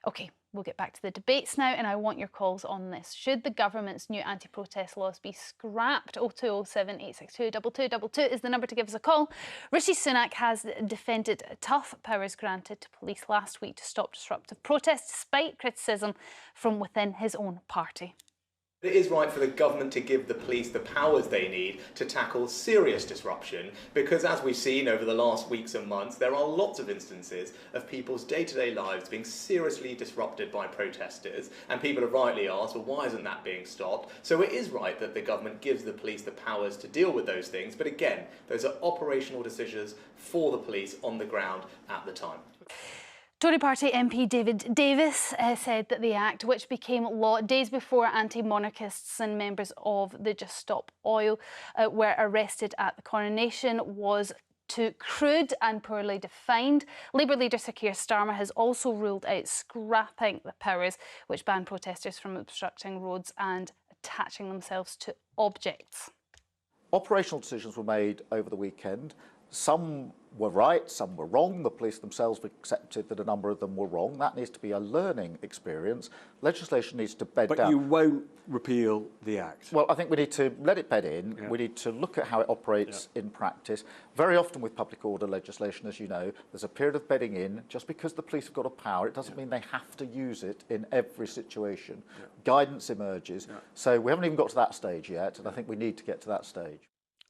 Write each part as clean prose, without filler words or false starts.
OK, we'll get back to the debates now, and I want your calls on this. Should the government's new anti-protest laws be scrapped? 0207 862 2222 is the number to give us a call. Rishi Sunak has defended tough powers granted to police last week to stop disruptive protests, despite criticism from within his own party. It is right for the government to give the police the powers they need to tackle serious disruption, because as we've seen over the last weeks and months, there are lots of instances of people's day-to-day lives being seriously disrupted by protesters, and people have rightly asked, well, why isn't that being stopped? So it is right that the government gives the police the powers to deal with those things, but again, those are operational decisions for the police on the ground at the time. Tory party MP David Davis said that the Act, which became law days before anti-monarchists and members of the Just Stop Oil were arrested at the Coronation, was too crude and poorly defined. Labour leader Sir Keir Starmer has also ruled out scrapping the powers which ban protesters from obstructing roads and attaching themselves to objects. Operational decisions were made over the weekend. Some were right, some were wrong. The police themselves have accepted that a number of them were wrong. That needs to be a learning experience. Legislation needs to bed down. But you won't repeal the Act? Well, I think we need to let it bed in. Yeah. We need to look at how it operates in practice. Very often with public order legislation, as you know, there's a period of bedding in. Just because the police have got a power, it doesn't mean they have to use it in every situation. Guidance emerges. So we haven't even got to that stage yet, and I think we need to get to that stage.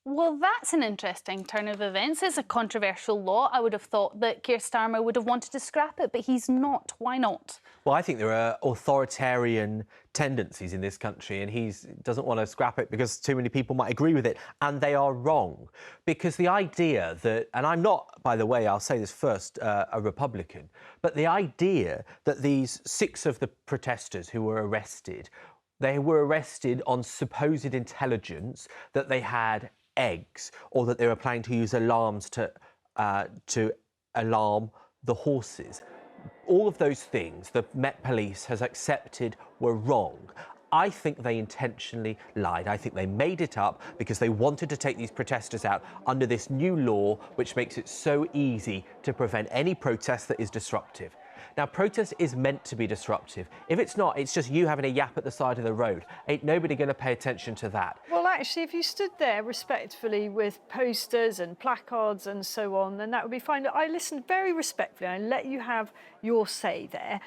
Well, that's an interesting turn of events. It's a controversial law. I would have thought that Keir Starmer would have wanted to scrap it, but he's not. Why not? Well, I think there are authoritarian tendencies in this country, and he doesn't want to scrap it because too many people might agree with it, and they are wrong. Because the idea that, and I'm not, by the way, I'll say this first, a Republican, but the idea that these 6 of the protesters who were arrested, they were arrested on supposed intelligence that they had eggs, or that they were planning to use alarms to alarm the horses. All of those things the Met Police has accepted were wrong. I think they intentionally lied. I think they made it up because they wanted to take these protesters out under this new law, which makes it so easy to prevent any protest that is disruptive. Now, protest is meant to be disruptive. If it's not, it's just you having a yap at the side of the road. Ain't nobody going to pay attention to that. Well, actually, if you stood there respectfully with posters and placards and so on, then that would be fine. I listened very respectfully. I let you have your say there.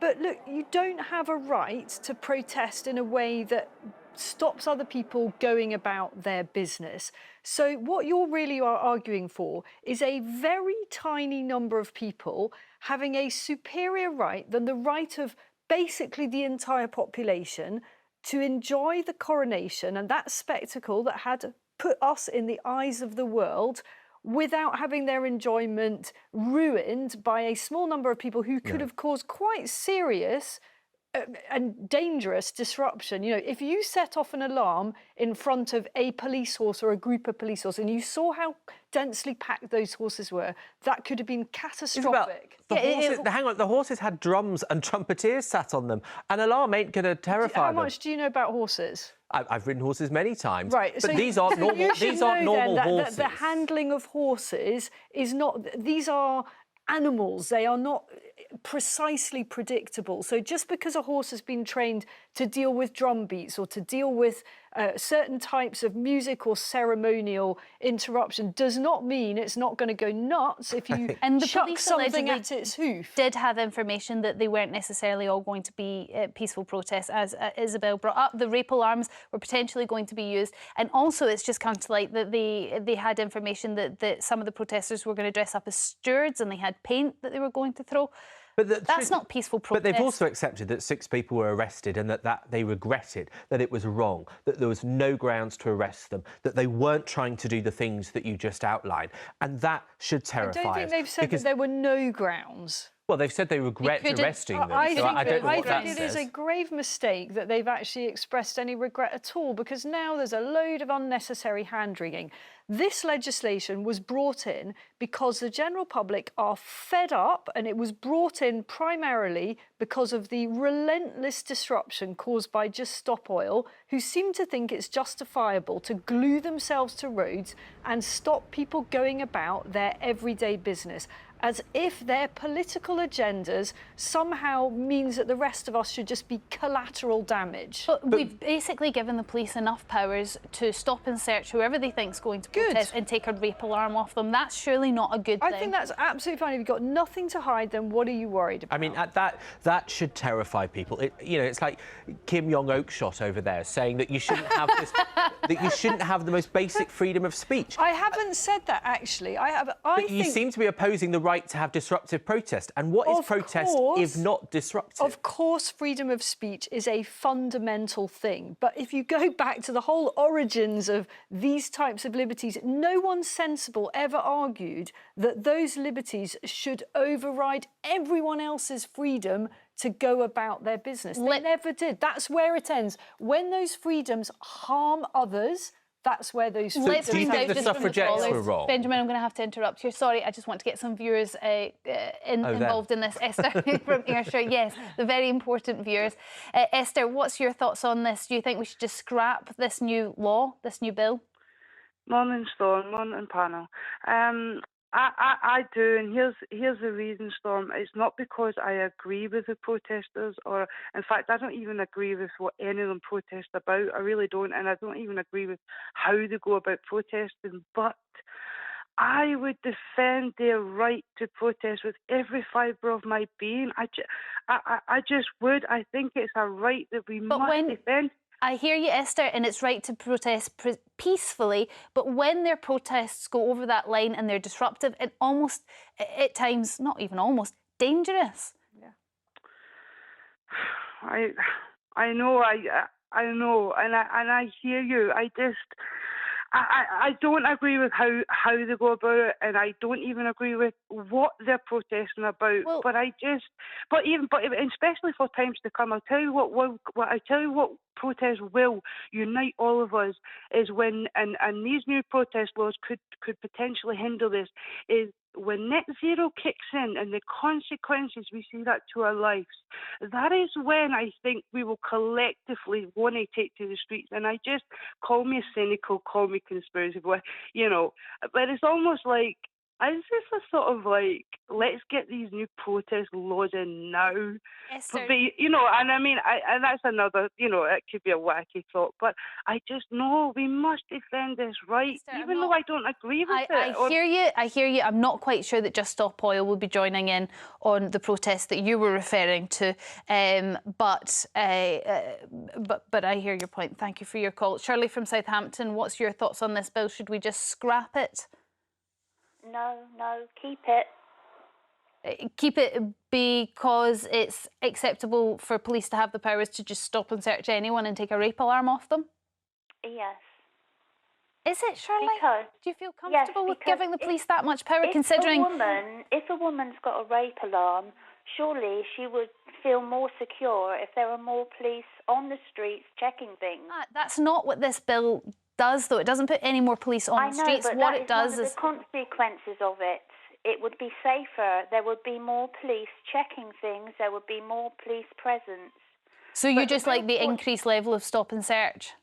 But look, you don't have a right to protest in a way that stops other people going about their business. So what you're really arguing for is a very tiny number of people having a superior right than the right of basically the entire population to enjoy the coronation and that spectacle that had put us in the eyes of the world, without having their enjoyment ruined by a small number of people who could have caused quite serious and dangerous disruption. You know, if you set off an alarm in front of a police horse or a group of police horses, and you saw how densely packed those horses were, that could have been catastrophic. Hang on, the horses had drums and trumpeteers sat on them. An alarm ain't going to terrify them. How much do you know about horses? I've ridden horses many times. Right, but so these aren't normal. These aren't normal horses. The handling of horses is not. These are animals. They are not precisely predictable. So just because a horse has been trained to deal with drum beats or to deal with certain types of music or ceremonial interruption does not mean it's not going to go nuts if you chuck something at its hoof. Did have information that they weren't necessarily all going to be peaceful protests, as Isabel brought up. The rape alarms were potentially going to be used, and also it's just come to light that they had information that some of the protesters were going to dress up as stewards and they had paint that they were going to throw. But that's not peaceful protest. But they've also accepted that 6 people were arrested and that they regretted, that it was wrong, that there was no grounds to arrest them, that they weren't trying to do the things that you just outlined. And that should terrify us. I don't think they've said that there were no grounds. Well, they've said they regret arresting them. I think it is a grave mistake that they've actually expressed any regret at all, because now there's a load of unnecessary hand-wringing. This legislation was brought in because the general public are fed up, and it was brought in primarily because of the relentless disruption caused by Just Stop Oil, who seem to think it's justifiable to glue themselves to roads and stop people going about their everyday business. as if their political agendas somehow means that the rest of us should just be collateral damage. But we've basically given the police enough powers to stop and search whoever they think's going to protest and take a rape alarm off them. That's surely not a good thing. I think that's absolutely fine. If you've got nothing to hide, then what are you worried about? I mean, that should terrify people. It's like Kim Jong-ok over there saying that you shouldn't have this, that you shouldn't have the most basic freedom of speech. I haven't said that, actually. But you seem to be opposing the right to have disruptive protest. And what is protest if not disruptive? Of course, freedom of speech is a fundamental thing. But if you go back to the whole origins of these types of liberties, no one sensible ever argued that those liberties should override everyone else's freedom to go about their business. They never did. That's where it ends. When those freedoms harm others, that's where those freedoms... Do you think the suffragettes were wrong? Benjamin, I'm going to have to interrupt you. Sorry, I just want to get some viewers involved in this. Esther from Ayrshire, yes, the very important viewers. Esther, what's your thoughts on this? Do you think we should just scrap this new law, this new bill? Morning, Storm. Morning, panel. I do, and here's the reason, Storm. It's not because I agree with the protesters, or in fact, I don't even agree with what any of them protest about. I really don't, and I don't even agree with how they go about protesting. But I would defend their right to protest with every fibre of my being. I just would. I think it's a right that we must defend. I hear you, Esther, and it's right to protest peacefully, but when their protests go over that line and they're disruptive and almost, at times, not even almost, dangerous. Yeah. I know, and I hear you. I don't agree with how they go about it, and I don't even agree with what they're protesting about. Well, but especially for times to come, I'll tell you what protest will unite all of us is when, and these new protest laws could potentially hinder this, is when net zero kicks in and the consequences we see that to our lives. That is when I think we will collectively want to take to the streets. And I just, call me cynical, call me conspiracy, but it's almost like, is this a sort of like, let's get these new protest laws in now? Esther, and I mean, and that's another, it could be a wacky thought, but I just know we must defend this right, Esther, even though I don't agree with it. I hear you. I'm not quite sure that Just Stop Oil will be joining in on the protest that you were referring to, but I hear your point. Thank you for your call. Shirley from Southampton, what's your thoughts on this bill? Should we just scrap it? No, keep it. Keep it because it's acceptable for police to have the powers to just stop and search anyone and take a rape alarm off them? Yes. Is it, Shirley? Because, do you feel comfortable with giving the police that much power, considering... If a woman's got a rape alarm, surely she would feel more secure if there were more police on the streets checking things. That's not what this bill does, though. It doesn't put any more police on the streets. But what it does is... the consequences of it. It would be safer. There would be more police checking things. There would be more police presence. So you just like the increased level of stop and search?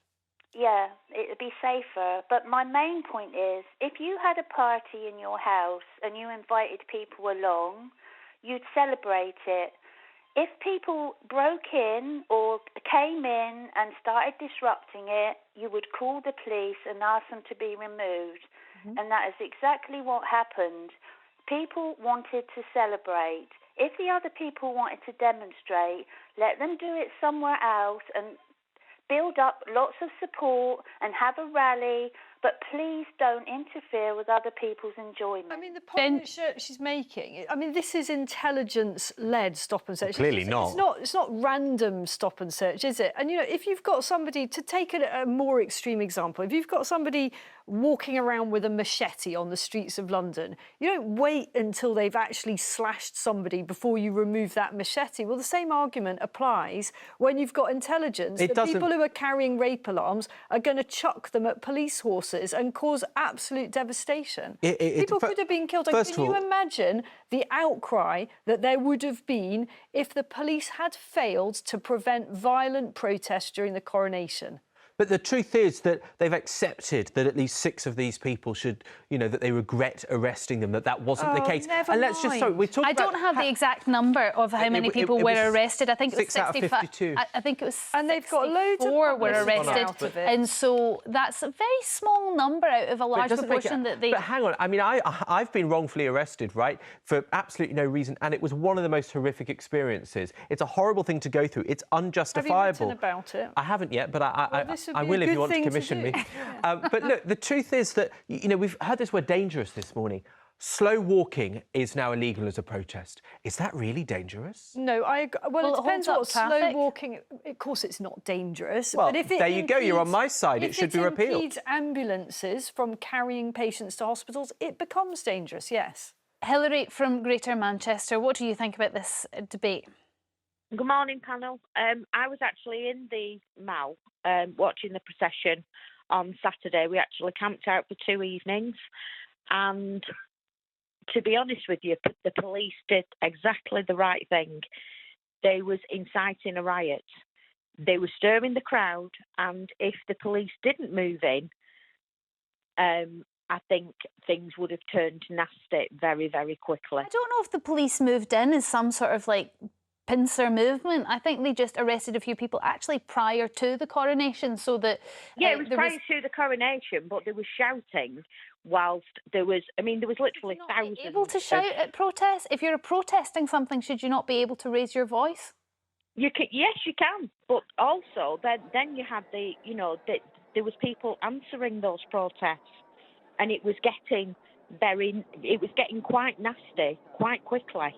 Yeah, it would be safer. But my main point is, if you had a party in your house and you invited people along, you'd celebrate it. If people broke in or came in and started disrupting it, you would call the police and ask them to be removed. Mm-hmm. And that is exactly what happened. People wanted to celebrate. If the other people wanted to demonstrate, let them do it somewhere else and build up lots of support and have a rally, but please don't interfere with other people's enjoyment. I mean, the point that she's making, I mean, this is intelligence-led stop and search. Well, clearly not. It's not random stop and search, is it? And, if you've got somebody, to take a more extreme example, if you've got somebody walking around with a machete on the streets of London, you don't wait until they've actually slashed somebody before you remove that machete. Well, the same argument applies when you've got intelligence that people who are carrying rape alarms are going to chuck them at police horses and cause absolute devastation. People could have been killed. Can you imagine the outcry that there would have been if the police had failed to prevent violent protests during the Coronation? But the truth is that they've accepted that at least 6 of these people should, that they regret arresting them, that wasn't the case. Never and let's mind. just we talk I about don't have the exact number of how many people were arrested. I think it was 6 out of 52. I think it was. And they've got loads of 64 were publicity arrested, out of it. and so that's a very small number out of a large proportion that they. But hang on, I mean, I've been wrongfully arrested, right, for absolutely no reason, and it was one of the most horrific experiences. It's a horrible thing to go through. It's unjustifiable. Have you written about it? I haven't yet, but I will if you want to commission me. But look, the truth is that, we've heard this word dangerous this morning. Slow walking is now illegal as a protest. Is that really dangerous? No, well, it depends holds what up slow traffic. walking. Of course, it's not dangerous. Well, but if it there you go. You're on my side. It should be repealed. If it impedes ambulances from carrying patients to hospitals, it becomes dangerous. Yes. Hilary from Greater Manchester, what do you think about this debate? Good morning, panel. I was actually in the Mall watching the procession on Saturday. We actually camped out for 2 evenings, and to be honest with you, the police did exactly the right thing. They was inciting a riot. They were stirring the crowd, and if the police didn't move in, I think things would have turned nasty very, very quickly. I don't know if the police moved in as some sort of pincer movement. I think they just arrested a few people actually prior to the coronation, so that it was prior to the coronation, but they were shouting whilst there was literally thousands. Able to shout at protests? If you're protesting something, should you not be able to raise your voice? Yes, you can, but also then you had there was people answering those protests, and it was getting quite nasty quite quickly.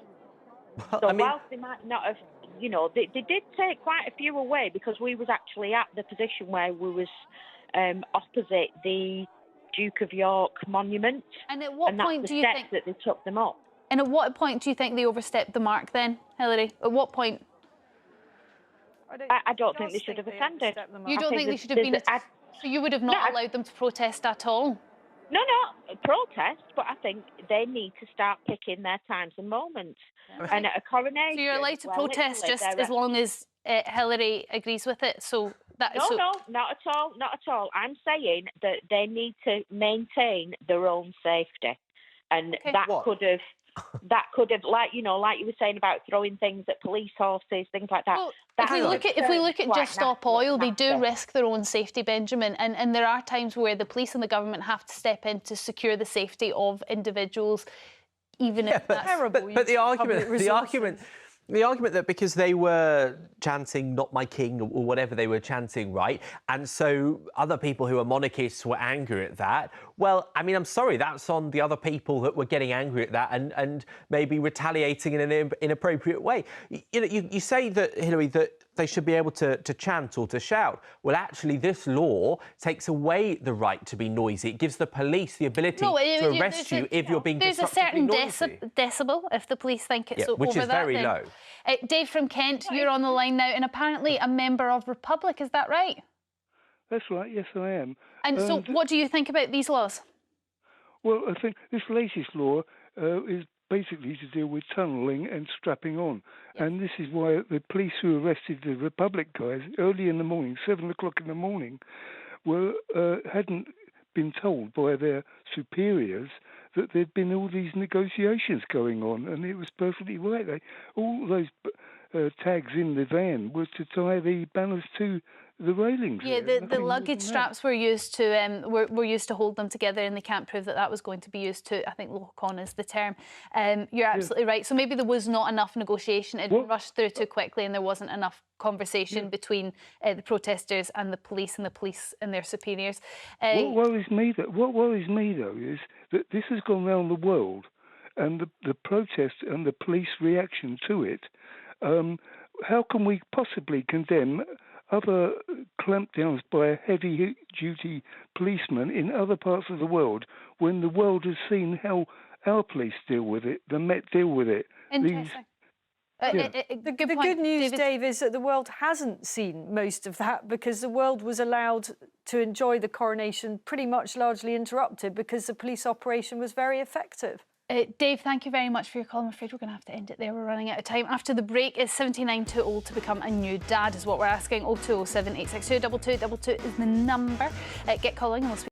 Well, So whilst they might not have, they did take quite a few away, because we was actually at the position where we was opposite the Duke of York monument. And at what point do you think that they took them up? And at what point do you think they overstepped the mark then, Hilary? At what point? I don't think they should have attended. You don't think they should have been... So you would have not allowed them to protest at all? No, protest, but I think they need to start picking their times and moments. Yeah. And at a coronation... So you're allowed to protest just as long as Hilary agrees with it? No, not at all, not at all. I'm saying that they need to maintain their own safety. And that could have, like you were saying about throwing things at police horses, things like that. Well, if we look at Just Stop Oil, they do risk their own safety, Benjamin, and there are times where the police and the government have to step in to secure the safety of individuals, even if that's terrible. But the argument that because they were chanting "Not my king" or whatever they were chanting, right, and so other people who are monarchists were angry at that. Well, I mean, I'm sorry, that's on the other people that were getting angry at that and maybe retaliating in an inappropriate way. You say that, Hilary, that they should be able to chant or to shout. Well, actually, this law takes away the right to be noisy. It gives the police the ability to arrest you if you're being disruptively noisy. There's a certain decibel if the police think it's over that. Which is very low. Dave from Kent, you're on the line now, and apparently a member of Republic, is that right? That's right, yes I am. And so what do you think about these laws? Well, I think this latest law is basically to deal with tunnelling and strapping on. Yes. And this is why the police who arrested the Republic guys early in the morning, 7 o'clock in the morning, hadn't been told by their superiors that there'd been all these negotiations going on, and it was perfectly right. All those tags in the van were to tie the banners to the railings. Yeah, the luggage straps were used to were used to hold them together, and they can't prove that was going to be used to, I think, lock on is the term. You're absolutely right. So maybe there was not enough negotiation. It rushed through too quickly, and there wasn't enough conversation between the protesters and the police and their superiors. What worries me though is that this has gone around the world, and the protest and the police reaction to it. How can we possibly condemn other clampdowns by heavy-duty policemen in other parts of the world when the world has seen how our police deal with it, the Met deal with it? Interesting. The good news, Dave, is that the world hasn't seen most of that, because the world was allowed to enjoy the coronation pretty much largely interrupted because the police operation was very effective. Dave, thank you very much for your call. I'm afraid we're going to have to end it there. We're running out of time. After the break, is 79 too old to become a new dad, is what we're asking. 0207 862 2222 is the number. Get calling and we'll speak